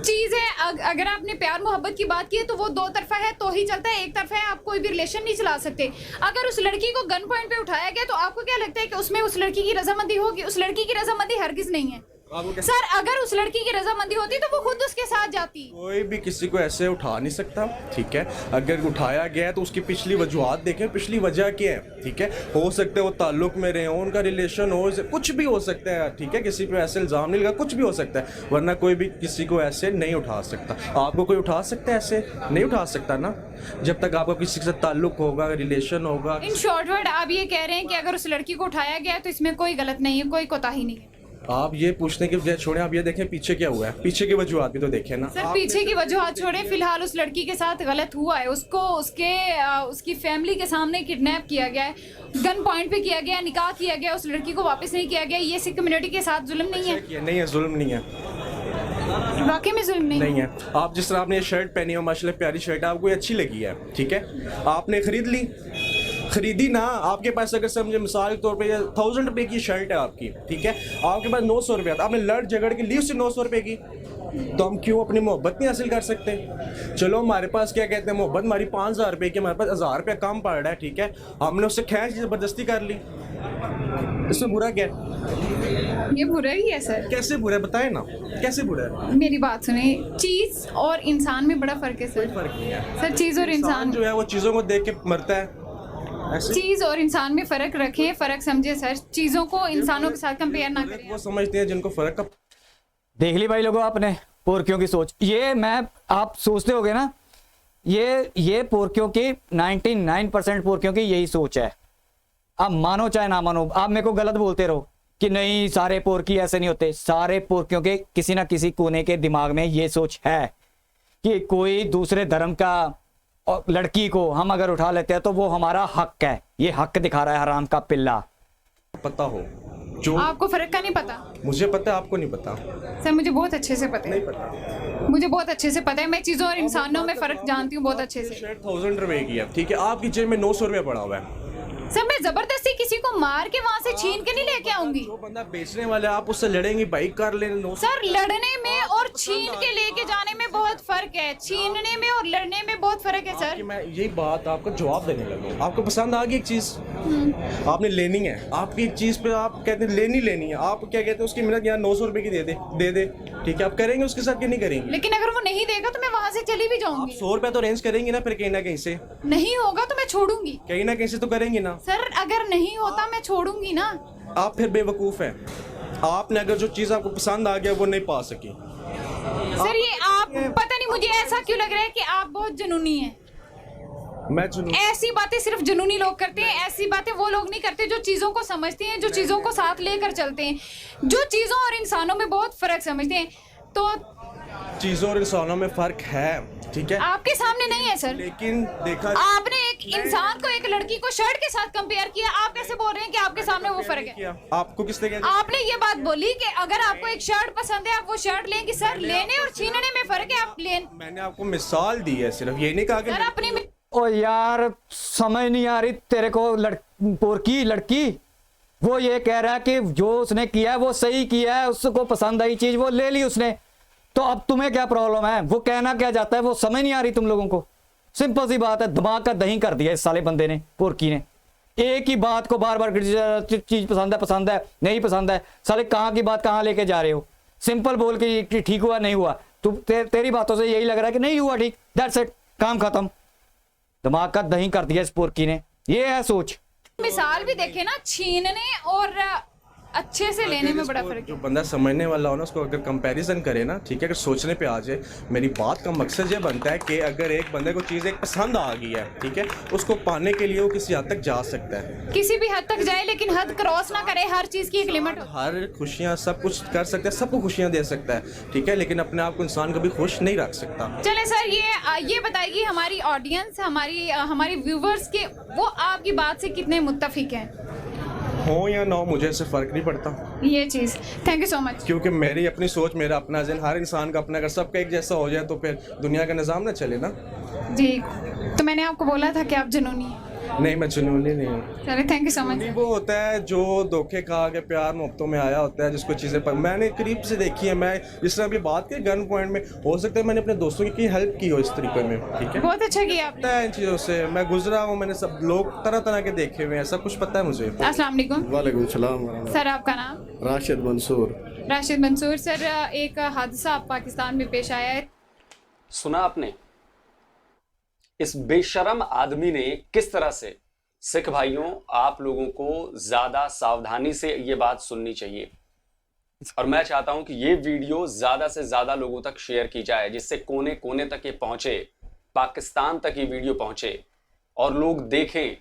चीज है अगर आपने प्यार मोहब्बत की बात की है तो वो दो तरफा है तो ही चलता है, एक तरफा है आप कोई भी रिलेशन नहीं चला सकते। अगर उस लड़की को गन पॉइंट पे उठाया गया तो आपको क्या लगता है कि उसमें उस लड़की की रजामंदी होगी? उस लड़की की रजामंदी हरगिज नहीं है। सर अगर उस लड़की की रजामंदी होती तो वो खुद उसके साथ जाती। कोई भी किसी को ऐसे उठा नहीं सकता, ठीक है, अगर उठाया गया है तो उसकी पिछली वजूहत देखें, पिछली वजह क्या है, ठीक है, हो सकता है वो ताल्लुक में रहे हो, उनका रिलेशन हो, कुछ भी हो सकता है, ठीक है, किसी पे ऐसे इल्ज़ाम नहीं लगा, कुछ भी हो सकता है, वरना कोई भी किसी को ऐसे नहीं उठा सकता। आपको कोई उठा सकता है? ऐसे नहीं उठा सकता ना, जब तक आपका किसी के साथ ताल्लुक होगा, रिलेशन होगा। इन शॉर्ट वर्ड आप ये कह रहे हैं कि अगर उस लड़की को उठाया गया तो इसमें कोई गलत नहीं है, कोई कोताही नहीं है। आप ये पूछने के बजाय छोड़ें, आप ये देखें पीछे क्या हुआ है, पीछे की वजूहत भी तो देखें ना। सर पीछे की वजूहत छोड़े, फिलहाल उस लड़की के साथ गलत हुआ है, उसको उसकी फैमिली के सामने किडनैप किया गया है, गन पॉइंट पे किया गया, निकाह किया गया, उस लड़की को वापस नहीं किया गया। ये सिख कम्युनिटी के साथ जुल्म नहीं है? नहीं है, जुल्म नहीं है, वाकई में जुल्म नहीं नहीं है। आप जिस तरह आपने ये शर्ट पहनी हो, माशाल्लाह प्यारी शर्ट है, आपको ये अच्छी लगी है, ठीक है, आपने खरीद ली, खरीदी ना, आपके पास अगर समझे मिसाल के तौर पे 1000 रुपये की शर्ट है आपकी, ठीक है, आपके पास 900 रुपया था, आपने लड़ झगड़ के ली उससे 900 रुपये की, तो हम क्यों अपनी मोहब्बत नहीं हासिल कर सकते? चलो हमारे पास क्या कहते हैं, मोहब्बत हमारी 5000 रुपये की, हमारे पास 1000 रुपया कम पड़ रहा है, ठीक है, हमने उससे खैर ज़बरदस्ती कर ली, इसमें बुरा क्या है? ये बुरा ही है सर। कैसे बुरा है बताएं ना, कैसे बुरा है? मेरी बात सुने, चीज और इंसान में बड़ा फर्क है सर। फर्क नहीं है सर चीज और इंसान जो है वो चीज़ों को देख के मरता है, ऐसे चीज और इंसान में फर्क रखें, फर्क समझे सर, चीजों को इंसानों के साथ कंपेयर ना करें। वो समझते हैं जिनको फर्क का। देख ली भाई लोगों आपने पोरकियों की सोच। ये मैं आप सोचते होगे ना, ये पोरकियों की 99% पोरकियों की यही सोच है। आप मानो चाहे ना मानो, आप मेरे को गलत बोलते रहो कि नहीं सारे पोरकी ऐसे नहीं होते, सारे पोरकियों के किसी ना किसी कोने के दिमाग में ये सोच है कि कोई दूसरे धर्म का और लड़की को हम अगर उठा लेते हैं तो वो हमारा हक है। ये हक दिखा रहा है हराम का पिल्ला। पता हो जो आपको फर्क का नहीं पता? मुझे पता है, आपको नहीं पता। सर मुझे बहुत अच्छे से पता नहीं है, पता। मुझे बहुत अच्छे से पता है। मैं चीज़ों और इंसानों में फ़र्क जानती हूँ बहुत अच्छे से। शर्ट 1000 रुपए की है, ठीक है, आपकी जेब में 900 रुपये पड़ा हुआ है। सर मैं जबरदस्ती किसी को मार के वहाँ से छीन के नहीं लेके आऊंगी। जो बंदा बेचने वाला है आप उससे लड़ेंगी, बाइक कर लेने 900। सर लड़ने में और छीन के लेके जाने में बहुत फर्क है। छीनने में और लड़ने में बहुत फर्क है सर। मैं यही बात आपको जवाब देने लगा। आपको पसंद आ गई एक चीज, आपने लेनी है, आपकी एक चीज पे आप कहते हैं लेनी है, आप क्या कहते हैं उसकी मिनट यहाँ 900 रुपए की दे दे, ठीक है, आप करेंगे उसके साथ कि नहीं करेंगे? लेकिन अगर वो नहीं देगा तो मैं वहाँ से चली भी आप जाऊंगी। 100 रुपए तो अरेंज करेंगे ना, फिर कहीं ना कहीं से। नहीं होगा तो मैं छोड़ूंगी। कहीं ना कहीं से तो करेंगे ना। सर अगर नहीं होता मैं छोड़ूंगी ना। आप फिर बेवकूफ हैं। आपने अगर जो चीज आपको पसंद आ गया वो नहीं पा सकी। सर ये आप पता नहीं मुझे ऐसा क्यों लग रहा है कि आप बहुत जुनूनी हैं। मैं जुनून ऐसी बातें सिर्फ जुनूनी लोग करते हैं। ऐसी बातें वो लोग नहीं करते जो चीज़ों को समझते हैं, जो चीज़ों को साथ लेकर चलते हैं, जो चीज़ों और इंसानों में बहुत फर्क समझते हैं। तो चीजों और इंसानों में फर्क है, ठीक है, आपके सामने नहीं है सर। लेकिन देखा आपने एक इंसान को, एक लड़की को शर्ट के साथ कंपेयर किया। आप कैसे बोल रहे हैं कि आपके सामने वो फर्क है? किया आपको किसने कहा? आपने ये बात बोली कि अगर आपको एक शर्ट पसंद है आप वो शर्ट लेंगे। सर लेने और छीनने में फर्क है। आप लेन मैंने आपको मिसाल दी है, सिर्फ ये नहीं कहा कि सर अपनी ओ यार समझ नहीं आ रही तेरे को। पोरकी लड़की वो ये कह रहा है कि जो उसने किया है वो सही किया है, उसको पसंद आई चीज वो ले ली उसने, तो अब तुम्हें क्या प्रॉब्लम है? वो कहना क्या चाहता है वो समझ नहीं आ रही तुम लोगों को। सिंपल सी बात है, दिमाग का दही कर दिया इस साले बंदे ने, पोरकी ने। एक ही बात को बार बार चीज पसंद है नहीं पसंद है, साले कहाँ की बात कहाँ लेके जा रहे हो? सिंपल बोल के ठीक हुआ नहीं हुआ, तेरी बातों से यही लग रहा है कि नहीं हुआ ठीक, दैट्स इट, काम खत्म। दिमाग का दही कर दिया इस पोरकी ने, ये है सोच। मिसाल भी देखे ना, छीनने और अच्छे से लेने में बड़ा फर्क जो है। बंदा समझने वाला हो ना उसको अगर कंपैरिजन करे ना, ठीक है, अगर सोचने पे आ जाए, मेरी बात का मकसद ये बनता है कि अगर एक बंदे को चीज़ एक पसंद आ गई है, ठीक है, उसको पाने के लिए वो किसी हद तक जा सकता है, किसी भी हद तक जाए लेकिन हद क्रॉस ना करे। हर चीज की एक लिमिट हो। हर खुशियाँ सब कुछ कर सकता है, सबको खुशियाँ दे सकता है, ठीक है, लेकिन अपने आप को इंसान कभी खुश नहीं रख सकता। चले सर ये बताइए हमारी ऑडियंस, हमारी व्यूवर्स के वो आपकी बात से कितने मुत्तफिक हैं? हो या ना हो मुझे इससे फ़र्क नहीं पड़ता ये चीज़। Thank you so much. क्योंकि मेरी अपनी सोच, मेरा अपना जहन, हर इंसान का अपना, अगर सबका एक जैसा हो जाए तो फिर दुनिया का निज़ाम ना चले ना। जी तो मैंने आपको बोला था कि आप जुनूनी हैं। नहीं, मैं जुनूनी नहीं हूँ। चले थैंक यू सो मच। वो होता है जो धोखे खा के प्यार मोहब्बतों में आया होता है, जिसको चीज़ें पर मैंने करीब से देखी है। मैं जिस तरह अभी बात की गन पॉइंट में, हो सकता है मैंने अपने दोस्तों की हेल्प की हो इस तरीके में, ठीक है, बहुत अच्छा किया आपने। पता है इन चीज़ों से, मैं गुजरा हूँ, मैंने सब लोग तरह तरह के देखे हुए हैं, सब कुछ पता है मुझे। अस्सलाम वालेकुम। वालेकुम सलाम। सर आपका नाम? राशिद मंसूर। राशिद मंसूर। सर एक हादसा पाकिस्तान में पेश आया है। सुना आपने, इस बेशरम आदमी ने किस तरह से, सिख भाइयों आप लोगों को ज्यादा सावधानी से ये बात सुननी चाहिए, और मैं चाहता हूं कि ये वीडियो ज्यादा से ज्यादा लोगों तक शेयर की जाए, जिससे कोने कोने तक ये पहुंचे, पाकिस्तान तक ये वीडियो पहुंचे और लोग देखें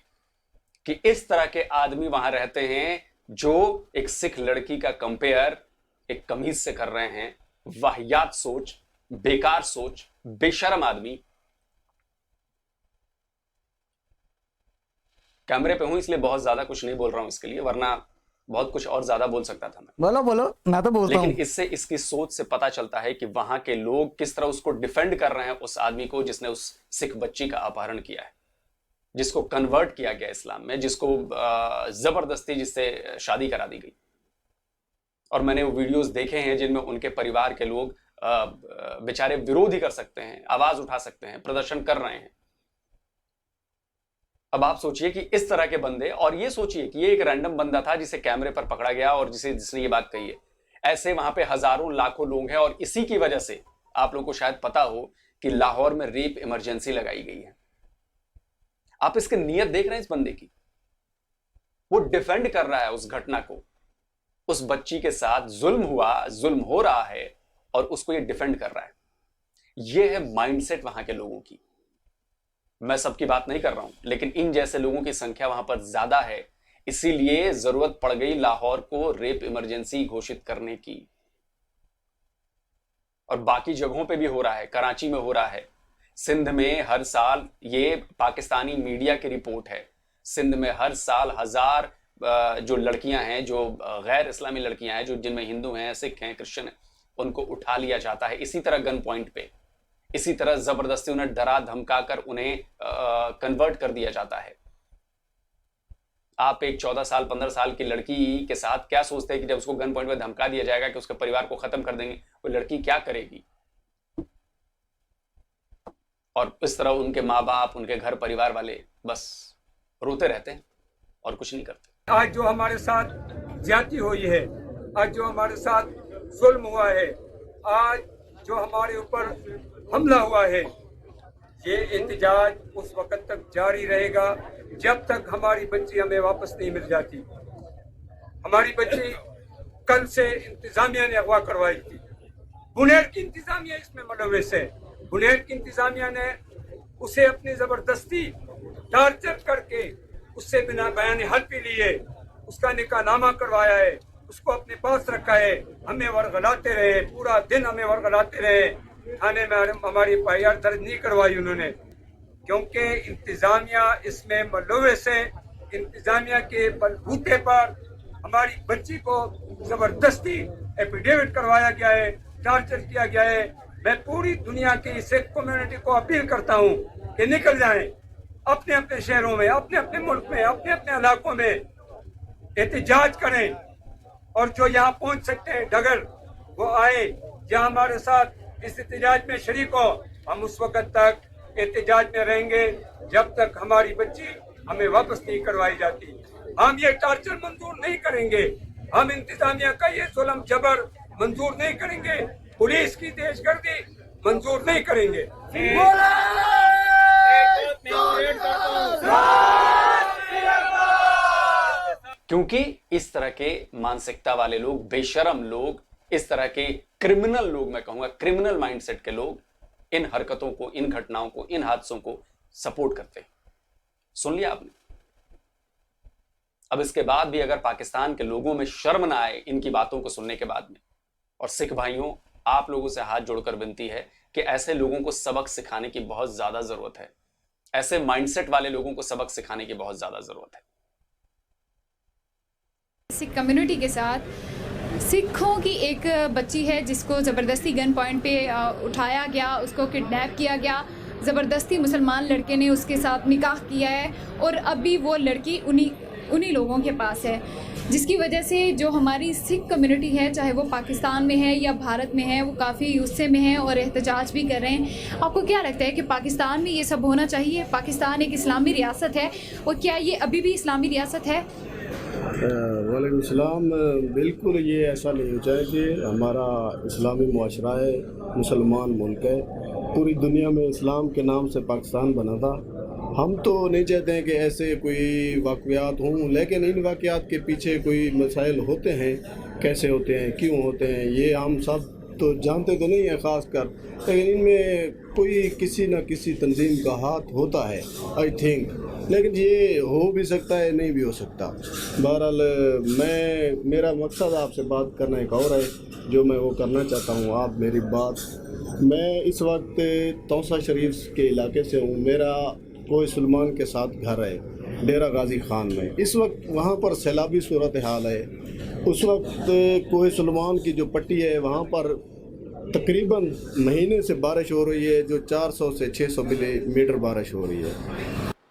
कि इस तरह के आदमी वहां रहते हैं जो एक सिख लड़की का कंपेयर एक कमीज से कर रहे हैं। वाहियात सोच, बेकार सोच, बेशरम आदमी। कैमरे पे हूं इसलिए बहुत ज्यादा कुछ नहीं बोल रहा हूं इसके लिए, वरना बहुत कुछ और ज्यादा बोल सकता था मैं। बोलो बोलो, मैं तो बोलता हूँ। लेकिन इससे इसकी सोच से पता चलता है कि वहां के लोग किस तरह उसको डिफेंड कर रहे हैं, उस आदमी को जिसने उस सिख बच्ची का अपहरण किया है, जिसको कन्वर्ट किया गया इस्लाम में, जिसको जबरदस्ती जिससे शादी करा दी गई। और मैंने वो वीडियोस देखे हैं जिनमें उनके परिवार के लोग बेचारे विरोध ही कर सकते हैं, आवाज उठा सकते हैं, प्रदर्शन कर रहे हैं। अब आप सोचिए कि इस तरह के बंदे, और ये सोचिए कि ये एक रैंडम बंदा था जिसे कैमरे पर पकड़ा गया और जिसने ये बात कही है। ऐसे वहां पे हजारों लाखों लोग हैं, और इसी की वजह से आप लोगों को शायद पता हो कि लाहौर में रेप इमरजेंसी लगाई गई है। आप इसकी नीयत देख रहे हैं इस बंदे की, वो डिफेंड कर रहा है उस घटना को, उस बच्ची के साथ जुल्म हुआ, जुल्म हो रहा है और उसको ये डिफेंड कर रहा है। ये है माइंडसेट वहां के लोगों की। मैं सबकी बात नहीं कर रहा हूं, लेकिन इन जैसे लोगों की संख्या वहां पर ज्यादा है, इसीलिए जरूरत पड़ गई लाहौर को रेप इमरजेंसी घोषित करने की। और बाकी जगहों पे भी हो रहा है, कराची में हो रहा है, सिंध में हर साल, ये पाकिस्तानी मीडिया की रिपोर्ट है, सिंध में हर साल 1000 जो लड़कियां हैं, जो गैर इस्लामी लड़कियां हैं, जो जिनमें हिंदू हैं, सिख हैं, क्रिश्चियन हैं, उनको उठा लिया जाता है इसी तरह गन पॉइंट पे, इसी तरह जबरदस्ती उन्हें डरा धमका कर उन्हें कन्वर्ट कर दिया जाता है। आप एक 14 साल 15 साल की लड़की के साथ क्या सोचते हैं कि जब उसको गन पॉइंट पे धमका दिया जाएगा कि उसके परिवार को खत्म कर देंगे, वो लड़की क्या करेगी? और इस तरह उनके माँ बाप, उनके घर परिवार वाले बस रोते रहते हैं और कुछ नहीं करते। आज जो हमारे साथ ज्यादती हुई है, आज जो हमारे साथ जुल्म हुआ है, आज जो हमारे ऊपर हमला हुआ है, ये एहतजाज उस वक्त तक जारी रहेगा जब तक हमारी बच्ची हमें वापस नहीं मिल जाती। हमारी बच्ची कल से इंतजामिया ने अगवा करवाई थी। बुनेर की इंतजामिया इसमें मुलव्विस है। बुनेर की इंतजामिया ने उसे अपनी जबरदस्ती टार्चर करके उससे बिना बयान हल भी लिए, उसका निकाहनामा करवाया है, उसको अपने पास रखा है, हमें वर्गलाते रहे, पूरा दिन हमें वर्गलाते रहे। थाने में हमारी एफआईआर दर्ज नहीं करवाई उन्होंने, क्योंकि इंतजामिया इसमें मुलव्विस है। इंतजामिया के बलबूते पर हमारी बच्ची को जबरदस्ती एफिडेविट करवाया गया है, टार्चर किया गया है। मैं पूरी दुनिया की सिख कम्युनिटी को अपील करता हूँ कि निकल जाएं, अपने अपने शहरों में, अपने अपने मुल्क में, अपने अपने इलाकों में एहतजाज करें, और जो यहाँ पहुँच सकते हैं डगर वो आए, जहाँ हमारे साथ इस एहतजाज में शरीक हो। हम उस वक्त तक एहतजाज में रहेंगे जब तक हमारी बच्ची हमें वापस नहीं करवाई जाती। हम ये टार्चर मंजूर नहीं करेंगे, हम इंतजामिया का ये जुल्म जबर मंजूर नहीं करेंगे, पुलिस की दहशतगर्दी मंजूर नहीं करेंगे। क्योंकि इस तरह के मानसिकता वाले लोग, बेशरम लोग, इस तरह के क्रिमिनल लोग, मैं कहूंगा क्रिमिनल माइंडसेट के लोग इन हरकतों को, इन घटनाओं को, इन हादसों को सपोर्ट करते हैं। सुन लिया आपने? अब इसके बाद भी अगर पाकिस्तान के लोगों में शर्म ना आए इनकी बातों को सुनने के बाद में, और सिख भाइयों, आप लोगों से हाथ जोड़कर विनती है कि ऐसे लोगों को सबक सिखाने की बहुत ज्यादा जरूरत है। ऐसे माइंडसेट वाले लोगों को सबक सिखाने की बहुत ज्यादा जरूरत है। सिख कम्युनिटी के साथ सिखों की एक बच्ची है जिसको ज़बरदस्ती गन पॉइंट पे उठाया गया, उसको किडनैप किया गया, ज़बरदस्ती मुसलमान लड़के ने उसके साथ निकाह किया है, और अभी वो लड़की उन्हीं लोगों के पास है, जिसकी वजह से जो हमारी सिख कम्युनिटी है, चाहे वो पाकिस्तान में है या भारत में है, वो काफ़ी गुस्से में है और एहतजाज भी कर रहे हैं। आपको क्या लगता है कि पाकिस्तान में ये सब होना चाहिए? पाकिस्तान एक इस्लामी रियासत है, और क्या ये अभी भी इस्लामी रियासत है? वालेकुम सलाम। बिल्कुल ये ऐसा नहीं हो चाहिए। हमारा इस्लामी मुआशरा है, मुसलमान मुल्क है, पूरी दुनिया में इस्लाम के नाम से पाकिस्तान बना था। हम तो नहीं चाहते हैं कि ऐसे कोई वाक़यात हों, लेकिन इन वाक़यात के पीछे कोई मसाइल होते हैं, कैसे होते हैं, क्यों होते हैं, ये हम सब तो जानते तो नहीं है ख़ास कर, लेकिन इनमें कोई किसी न किसी तंजीम का हाथ होता है, आई थिंक। लेकिन ये हो भी सकता है, नहीं भी हो सकता। बहरहाल मेरा मकसद आपसे बात करना एक और है, जो मैं वो करना चाहता हूँ। आप मेरी बात, मैं इस वक्त तौसा शरीफ के इलाके से हूँ। मेरा कोई सलमान के साथ घर है डेरा गाजी खान में। इस वक्त वहाँ पर सैलाबी सूरत हाल है। उस वक्त कोई सलमान की जो पट्टी है वहाँ पर तकरीबन महीने से बारिश हो रही है, जो 400 से 600 मिलीमीटर बारिश हो रही है।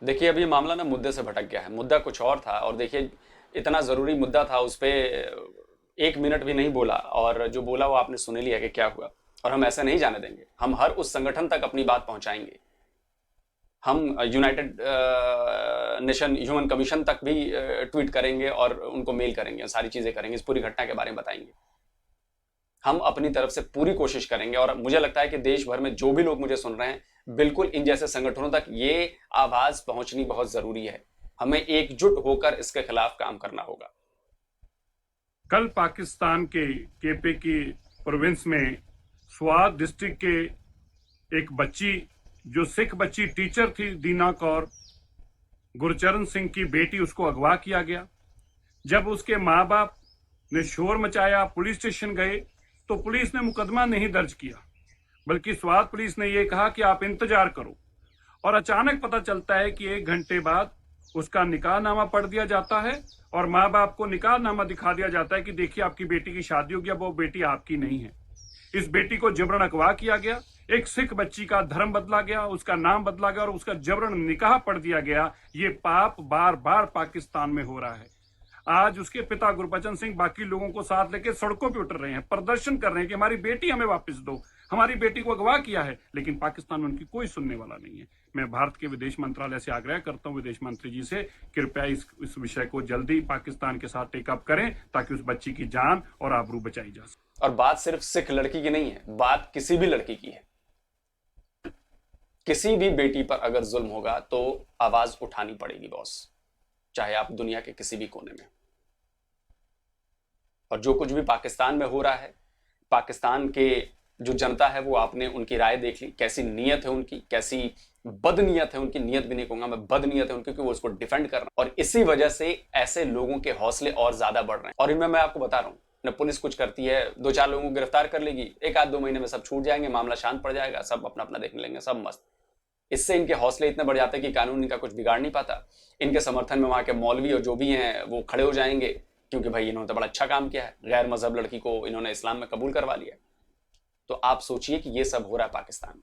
देखिए, अभी मामला ना मुद्दे से भटक गया है। मुद्दा कुछ और था, और देखिए इतना ज़रूरी मुद्दा था, उस पर 1 मिनट भी नहीं बोला, और जो बोला वो आपने सुन लिया कि क्या हुआ। और हम ऐसा नहीं जाने देंगे। हम हर उस संगठन तक अपनी बात पहुंचाएंगे। हम यूनाइटेड नेशन ह्यूमन कमीशन तक भी ट्वीट करेंगे और उनको मेल करेंगे, सारी चीज़ें करेंगे, इस पूरी घटना के बारे में बताएंगे। हम अपनी तरफ से पूरी कोशिश करेंगे, और मुझे लगता है कि देश भर में जो भी लोग मुझे सुन रहे हैं, बिल्कुल इन जैसे संगठनों तक ये आवाज़ पहुंचनी बहुत ज़रूरी है। हमें एकजुट होकर इसके खिलाफ काम करना होगा। कल पाकिस्तान के केपी की प्रोविंस में स्वात डिस्ट्रिक्ट के एक बच्ची, जो सिख बच्ची टीचर थी, दीना कौर, गुरचरण सिंह की बेटी, उसको अगवा किया गया। जब उसके माँ बाप ने शोर मचाया, पुलिस स्टेशन गए, तो पुलिस ने मुकदमा नहीं दर्ज किया, बल्कि स्वात पुलिस ने यह कहा कि आप इंतजार करो। और अचानक पता चलता है कि 1 घंटे बाद उसका निकाह नामा पढ़ दिया जाता है और माँ बाप को निकाह नामा दिखा दिया जाता है कि देखिए आपकी बेटी की शादी हो गया, वो बेटी आपकी नहीं है। इस बेटी को जबरन अगवा किया गया, एक सिख बच्ची का धर्म बदला गया, उसका नाम बदला गया और उसका जबरन निकाह पढ़ दिया गया। ये पाप बार बार पाकिस्तान में हो रहा है। आज उसके पिता गुरबचन सिंह बाकी लोगों को साथ लेकर सड़कों पे उतर रहे हैं, प्रदर्शन कर रहे हैं कि हमारी बेटी हमें वापस दो, हमारी बेटी को अगवा किया है, लेकिन पाकिस्तान में उनकी कोई सुनने वाला नहीं है। मैं भारत के विदेश मंत्रालय से आग्रह करता हूं, विदेश मंत्री जी से, कृपया इस विषय को जल्दी पाकिस्तान के साथ टेकअप करें ताकि उस बच्ची की जान और आबरू बचाई जा सके। और बात सिर्फ सिख लड़की की नहीं है, बात किसी भी लड़की की है। किसी भी बेटी पर अगर जुल्म होगा तो आवाज उठानी पड़ेगी बॉस, चाहे आप दुनिया के किसी भी कोने में। और जो कुछ भी पाकिस्तान में हो रहा है, पाकिस्तान के जो जनता है वो आपने उनकी राय देख ली, कैसी नीयत है उनकी, कैसी बदनीयत है उनकी। नीयत भी नहीं कहूंगा मैं, बदनीयत है उनकी, क्योंकि वो उसको डिफेंड कर रहे हैं। और इसी वजह से ऐसे लोगों के हौसले और ज्यादा बढ़ रहे हैं। और इनमें मैं आपको बता रहा हूं, न पुलिस कुछ करती है, 2-4 लोगों को गिरफ्तार कर लेगी, 1-2 महीने में सब छूट जाएंगे, मामला शांत पड़ जाएगा, सब अपना अपना देखने लेंगे, सब मस्त। इससे इनके हौसले इतने बढ़ जाते हैं कि कानून इनका कुछ बिगाड़ नहीं पाता। इनके समर्थन में वहां के मौलवी और जो भी हैं वो खड़े हो जाएंगे, क्योंकि भाई इन्होंने तो बड़ा अच्छा काम किया है, गैर मजहब लड़की को इन्होंने इस्लाम में कबूल करवा लिया। तो आप सोचिए कि ये सब हो रहा है पाकिस्तान में,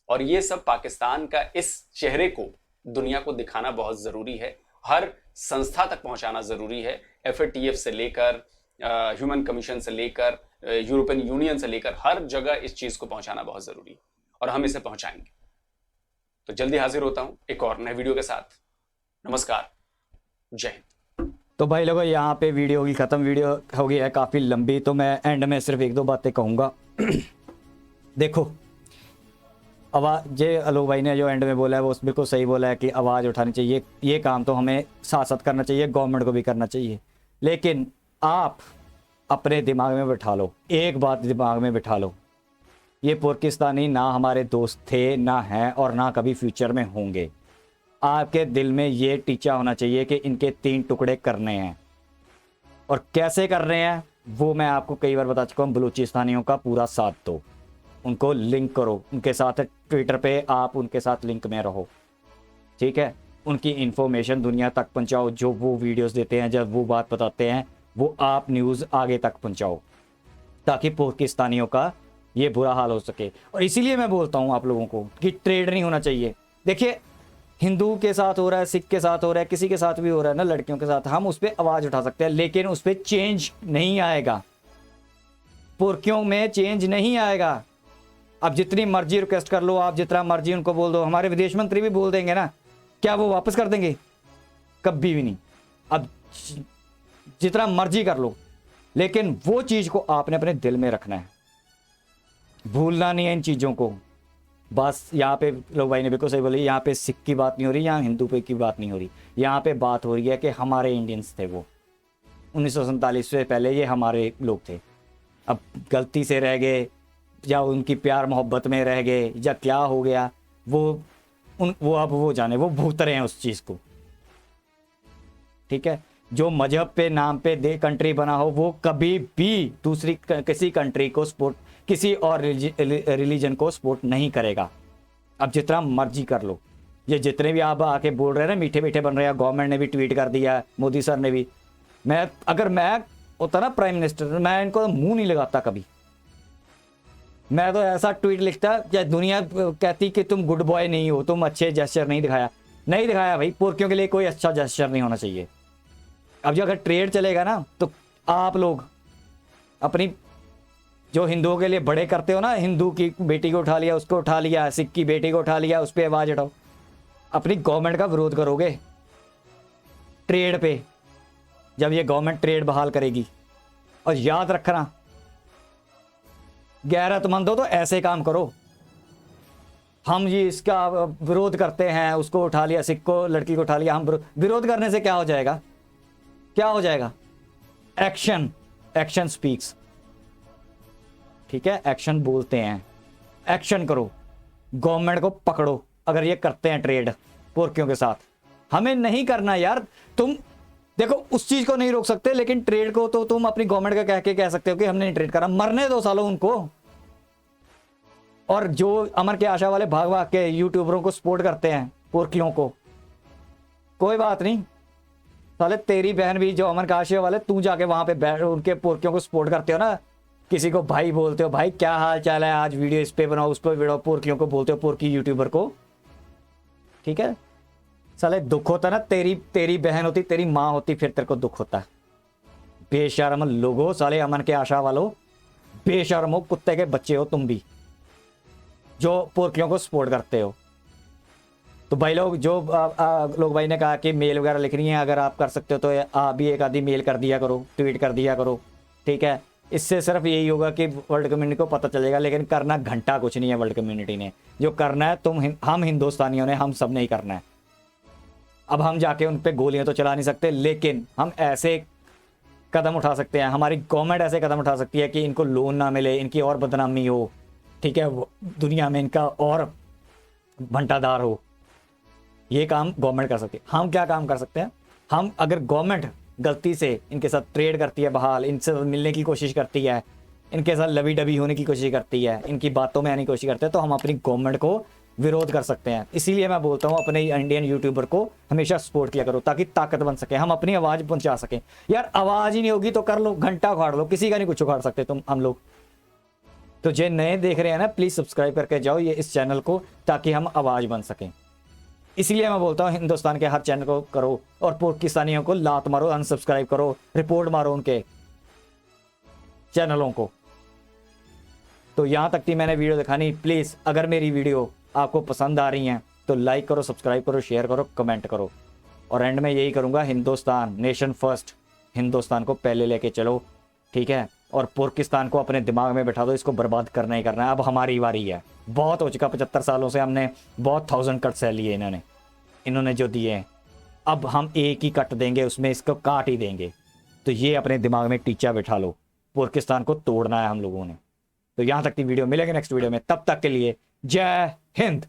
और ये सब पाकिस्तान का इस चेहरे को दुनिया को दिखाना बहुत जरूरी है, हर संस्था तक पहुंचाना जरूरी है। FATF से लेकर ह्यूमन कमीशन से लेकर यूरोपियन यूनियन से लेकर हर जगह इस चीज को पहुंचाना बहुत जरूरी है, और हम इसे पहुंचाएंगे। तो जल्दी हाजिर होता हूं एक और नए वीडियो के साथ। नमस्कार, जय हिंद। तो भाई लोगों, यहाँ पे वीडियो की ख़त्म, वीडियो हो गई है काफ़ी लंबी, तो मैं एंड में सिर्फ 1-2 बातें कहूँगा। देखो, आवाज़, ये आलोक भाई ने जो एंड में बोला है वो बिल्कुल सही बोला है कि आवाज़ उठानी चाहिए। ये काम तो हमें साथ साथ करना चाहिए, गवर्नमेंट को भी करना चाहिए। लेकिन आप अपने दिमाग में बिठा लो, एक बात दिमाग में बिठा लो, ये पाकिस्तानी ना हमारे दोस्त थे, ना हैं, और ना कभी फ्यूचर में होंगे। आपके दिल में ये टीचा होना चाहिए कि इनके 3 टुकड़े करने हैं। और कैसे कर रहे हैं वो मैं आपको कई बार बता चुका हूँ। बलूचिस्तानियों का पूरा साथ दो, उनको लिंक करो, उनके साथ ट्विटर पे आप उनके साथ लिंक में रहो, ठीक है। उनकी इन्फॉर्मेशन दुनिया तक पहुँचाओ, जो वो वीडियोस देते हैं, जब वो बात बताते हैं, वो आप न्यूज़ आगे तक पहुँचाओ, ताकि पाकिस्तानियों का ये बुरा हाल हो सके। और इसीलिए मैं बोलता हूँ आप लोगों को कि ट्रेड नहीं होना चाहिए। देखिए, हिंदू के साथ हो रहा है, सिख के साथ हो रहा है, किसी के साथ भी हो रहा है ना, लड़कियों के साथ, हम उस पर आवाज़ उठा सकते हैं, लेकिन उस पर चेंज नहीं आएगा। पुरखियों में चेंज नहीं आएगा। अब जितनी मर्जी रिक्वेस्ट कर लो, आप जितना मर्जी उनको बोल दो, हमारे विदेश मंत्री भी बोल देंगे ना, क्या वो वापस कर देंगे? कभी भी नहीं। अब जितना मर्जी कर लो, लेकिन वो चीज़ को आपने अपने दिल में रखना है, भूलना नहीं है इन चीज़ों को। बस यहाँ पे लोग भाई ने बिल्कुल सही बोली, यहाँ पे सिख की बात नहीं हो रही, यहाँ हिंदू पे की बात नहीं हो रही, यहाँ पे बात हो रही है कि हमारे इंडियंस थे वो 1947 से पहले, ये हमारे लोग थे। अब गलती से रह गए या उनकी प्यार मोहब्बत में रह गए या क्या हो गया, वो अब वो जाने, वो भूत रहे हैं उस चीज़ को, ठीक है। जो मजहब पे नाम पे कंट्री बना हो, वो कभी भी दूसरी किसी कंट्री को सपोर्ट, किसी और रिलीजन को सपोर्ट नहीं करेगा। अब जितना मर्जी कर लो, ये जितने भी आप आके बोल रहे हैं ना, मीठे मीठे बन रहे हैं, गवर्नमेंट ने भी ट्वीट कर दिया, मोदी सर ने भी। अगर मैं होता ना प्राइम मिनिस्टर, मैं इनको मुंह नहीं लगाता कभी। मैं तो ऐसा ट्वीट लिखता, या दुनिया कहती कि तुम गुड बॉय नहीं हो, तुम अच्छे जेस्चर नहीं दिखाया भाई। पुरखियों के लिए कोई अच्छा जेस्चर नहीं होना चाहिए। अब जो अगर ट्रेड चलेगा ना, तो आप लोग अपनी जो हिंदुओं के लिए बड़े करते हो ना, हिंदू की बेटी को उठा लिया, उसको उठा लिया, सिख की बेटी को उठा लिया, उस पर आवाज़ उठाओ, अपनी गवर्नमेंट का विरोध करोगे ट्रेड पे, जब ये गवर्नमेंट ट्रेड बहाल करेगी। और याद रखना, गैरतमंद हो तो ऐसे काम करो। हम ये इसका विरोध करते हैं, उसको उठा लिया, सिख को, लड़की को उठा लिया, हम विरोध करने से क्या हो जाएगा? क्या हो जाएगा? एक्शन स्पीक्स, ठीक है। एक्शन बोलते हैं, एक्शन करो, गवर्नमेंट को पकड़ो अगर ये करते हैं ट्रेड पुरखियों के साथ। हमें नहीं करना यार। तुम देखो, उस चीज को नहीं रोक सकते, लेकिन ट्रेड को तो तुम अपनी गवर्नमेंट का कह सकते हो कि हमने नहीं ट्रेड करा। मरने दो सालों उनको। और जो अमर के आशा वाले भाग भाग के यूट्यूबरों को सपोर्ट करते हैं पुरखियों को, कोई बात नहीं साले, तेरी बहन भी जो अमन काशिया वाले, तू जाके वहां पे बैठ उनके पोरकियों को सपोर्ट करते हो ना, किसी को भाई बोलते हो, भाई क्या हाल चाल है, आज वीडियो इस पे बनाओ उस पे बनाओ, पोरकियों को बोलते हो पोरकी यूट्यूबर को, ठीक है। साले दुख होता ना, तेरी बहन होती, तेरी माँ होती, फिर तेरे को दुख होता। बेशर्म लोगो, साले अमन के आशा वालों, बेशर्म हो, कुत्ते के बच्चे हो तुम भी, जो पोरकियों को सपोर्ट करते हो। तो भाई लोग, जो लोग भाई ने कहा कि मेल वगैरह लिखनी है, अगर आप कर सकते हो तो आप भी एक आधी मेल कर दिया करो, ट्वीट कर दिया करो, ठीक है। इससे सिर्फ यही होगा कि वर्ल्ड कम्युनिटी को पता चलेगा, लेकिन करना घंटा कुछ नहीं है वर्ल्ड कम्युनिटी ने। जो करना है हम हिंदुस्तानियों ने, हम सब ने ही करना है। अब हम जाके उन पर गोलियां तो चला नहीं सकते, लेकिन हम ऐसे कदम उठा सकते हैं, हमारी गवर्नमेंट ऐसे कदम उठा सकती है कि इनको लोन ना मिले, इनकी और बदनामी हो, ठीक है, दुनिया में इनका और भंटादार हो। ये काम गवर्नमेंट कर सकती है। हम क्या काम कर सकते हैं? हम अगर गवर्नमेंट गलती से इनके साथ ट्रेड करती है, बहाल इनसे मिलने की कोशिश करती है, इनके साथ लवी डबी होने की कोशिश करती है, इनकी बातों में आने की कोशिश करते हैं, तो हम अपनी गवर्नमेंट को विरोध कर सकते हैं। इसीलिए मैं बोलता हूँ अपने इंडियन यूट्यूबर को हमेशा सपोर्ट किया करो, ताकि ताकत बन सके, हम अपनी आवाज़ पहुंचा सकें। यार आवाज़ ही नहीं होगी तो कर लो, घंटा उखाड़ लो, किसी का नहीं कुछ उखाड़ सकते तुम हम लोग। तो जो नए देख रहे हैं ना, प्लीज़ सब्सक्राइब करके जाओ ये इस चैनल को, ताकि हम आवाज़ बन सकें। इसलिए मैं बोलता हूँ हिंदुस्तान के हर चैनल को करो, और पाकिस्तानियों को लात मारो, अनसब्सक्राइब करो, रिपोर्ट मारो उनके चैनलों को। तो यहाँ तक थी मैंने वीडियो दिखानी। प्लीज़ अगर मेरी वीडियो आपको पसंद आ रही हैं तो लाइक करो, सब्सक्राइब करो, शेयर करो, कमेंट करो। और एंड में यही करूँगा, हिंदुस्तान नेशन फर्स्ट, हिंदुस्तान को पहले लेके चलो, ठीक है। और पाकिस्तान को अपने दिमाग में बैठा दो, इसको बर्बाद करना ही करना है। अब हमारी बारी है, बहुत हो चुका, 75 सालों से हमने बहुत 1000 कट सह लिए इन्होंने जो दिए हैं। अब हम एक ही कट देंगे, उसमें इसको काट ही देंगे। तो ये अपने दिमाग में टीचा बैठा लो, पाकिस्तान को तोड़ना है हम लोगों ने। तो यहाँ तक की वीडियो, मिलेंगे नेक्स्ट वीडियो में, तब तक के लिए जय हिंद।